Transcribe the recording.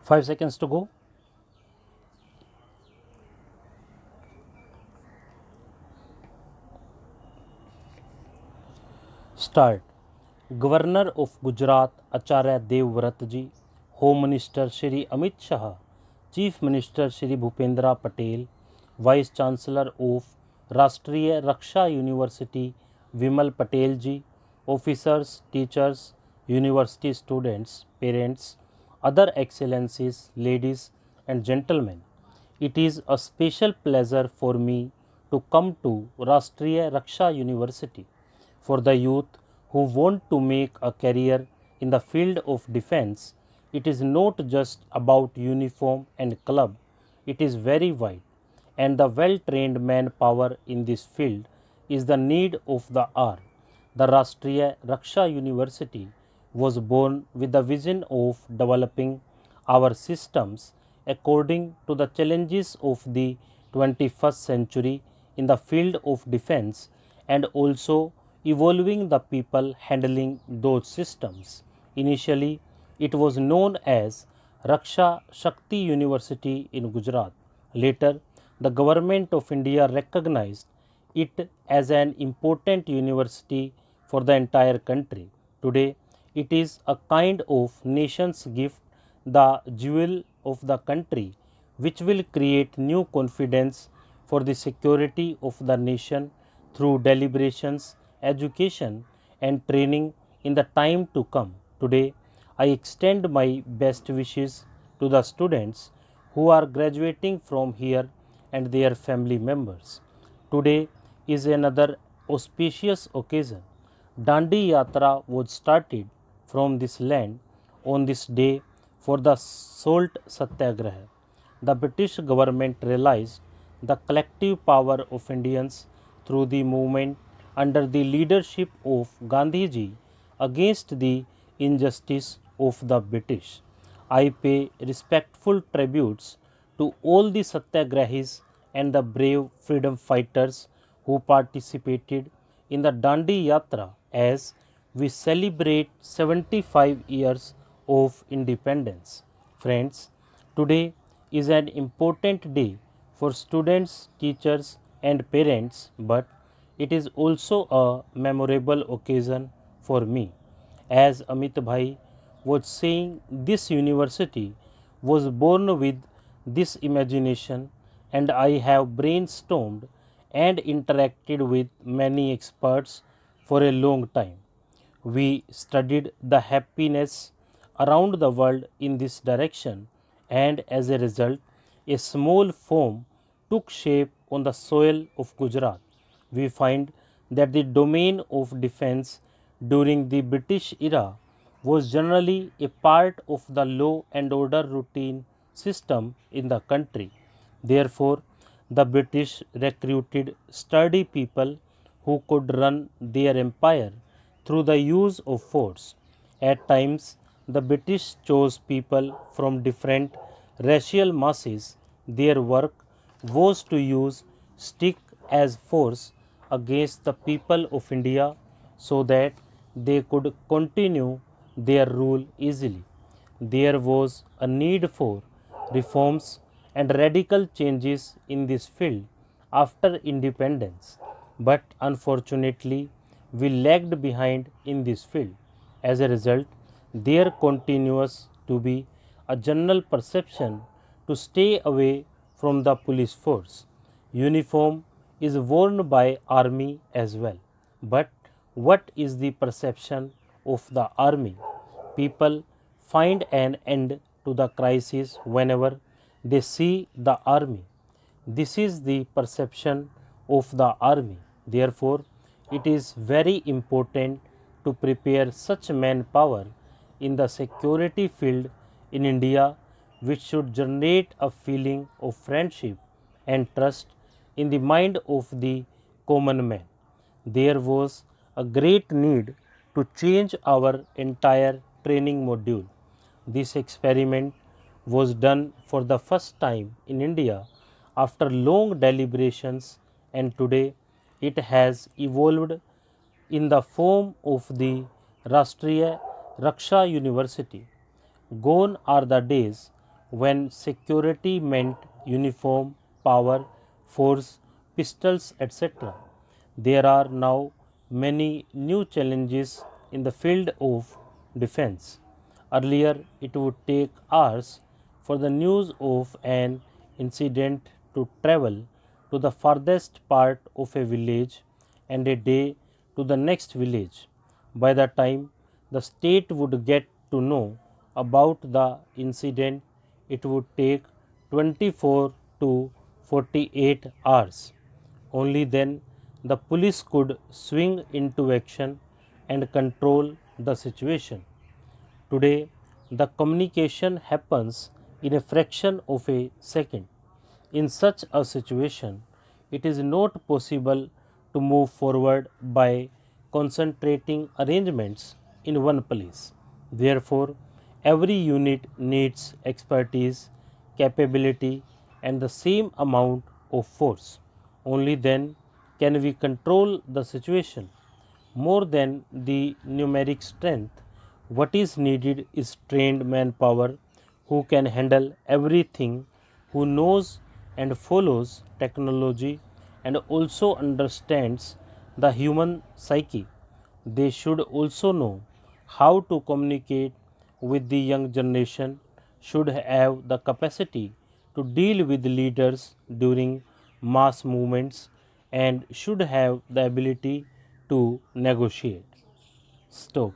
5 seconds to go. Start. Governor of Gujarat Acharya Devvrat ji, Home Minister Shri Amit Shah, Chief Minister Shri Bhupendra Patel, Vice Chancellor of Rashtriya Raksha University Vimal Patel ji, officers, teachers, university students, parents, other excellencies, ladies and gentlemen. It is a special pleasure for me to come to Rashtriya Raksha University. For the youth who want to make a career in the field of defense, it is not just about uniform and club, it is very wide. And the well trained manpower in this field is the need of the hour. The Rashtriya Raksha University was born with the vision of developing our systems according to the challenges of the 21st century in the field of defense and also evolving the people handling those systems. Initially, it was known as Raksha Shakti University in Gujarat. Later, the government of India recognized it as an important university for the entire country. Today, it is a kind of nation's gift, the jewel of the country, which will create new confidence for the security of the nation through deliberations, education, and training in the time to come. Today, I extend my best wishes to the students who are graduating from here and their family members. Today is another auspicious occasion. Dandi Yatra was started from this land on this day for the Salt Satyagraha. The British government realized the collective power of Indians through the movement under the leadership of Gandhiji against the injustice of the British. I pay respectful tributes to all the Satyagrahis and the brave freedom fighters who participated in the Dandi Yatra as we celebrate 75 years of independence. Friends, today is an important day for students, teachers, and parents, but it is also a memorable occasion for me. As Amit Bhai was saying, this university was born with this imagination, and I have brainstormed and interacted with many experts for a long time. We studied the happiness around the world in this direction, and as a result, a small foam took shape on the soil of Gujarat. We find that the domain of defense during the British era was generally a part of the law and order routine system in the country. Therefore, the British recruited sturdy people who could run their empire through the use of force. At times, the British chose people from different racial masses. Their work was to use stick as force against the people of India so that they could continue their rule easily. There was a need for reforms and radical changes in this field after independence, but unfortunately, we lagged behind in this field. As a result, there continues to be a general perception to stay away from the police force. Uniform is worn by army as well. But what is the perception of the army? People find an end to the crisis whenever they see the army. This is the perception of the army. Therefore, it is very important to prepare such manpower in the security field in India, which should generate a feeling of friendship and trust in the mind of the common man. There was a great need to change our entire training module. This experiment was done for the first time in India after long deliberations, and today it has evolved in the form of the Rashtriya Raksha University. Gone are the days when security meant uniform, power, force, pistols, etc. There are now many new challenges in the field of defense. Earlier, it would take hours for the news of an incident to travel to the farthest part of a village and a day to the next village. By the time the state would get to know about the incident, it would take 24 to 48 hours. Only then the police could swing into action and control the situation. Today, the communication happens in a fraction of a second. In such a situation, it is not possible to move forward by concentrating arrangements in one place. Therefore, every unit needs expertise, capability, and the same amount of force. Only then can we control the situation. More than the numeric strength, what is needed is trained manpower who can handle everything, who knows and follows technology and also understands the human psyche. They should also know how to communicate with the young generation, should have the capacity to deal with leaders during mass movements, and should have the ability to negotiate. Stop.